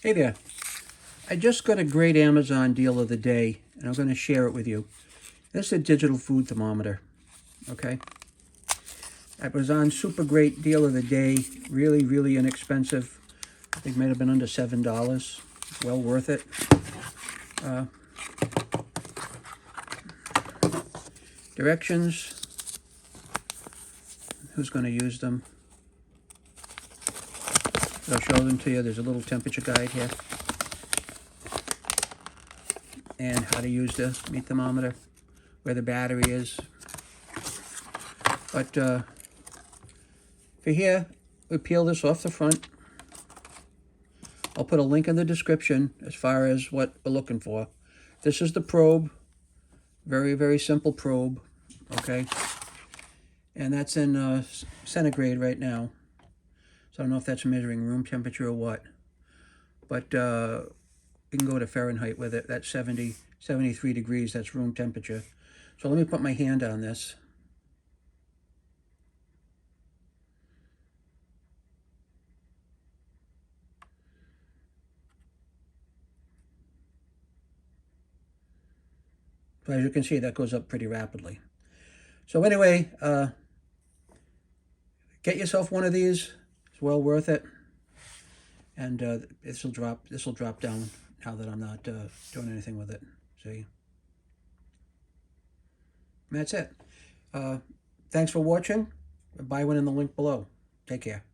Hey there. I just got a great Amazon deal of the day, and I'm going to share it with you. This is a digital food thermometer, okay? It was on super great deal of the day, really, really inexpensive. I think it might have been under $7. Well worth it. Directions. Who's going to use them? I'll show them to you. There's a little temperature guide here. And how to use the meat thermometer, where the battery is. But for here, we peel this off the front. I'll put a link in the description as far as what we're looking for. This is the probe. Very, very simple probe, okay? And that's in centigrade right now. So I don't know if that's measuring room temperature or what. But you can go to Fahrenheit with it. That's 73 degrees. That's room temperature. So let me put my hand on this. So as you can see, that goes up pretty rapidly. So anyway, get yourself one of these. It's well worth it. And this will drop down now that I'm not doing anything with it. See? And that's it. Thanks for watching. Buy one in the link below. Take care.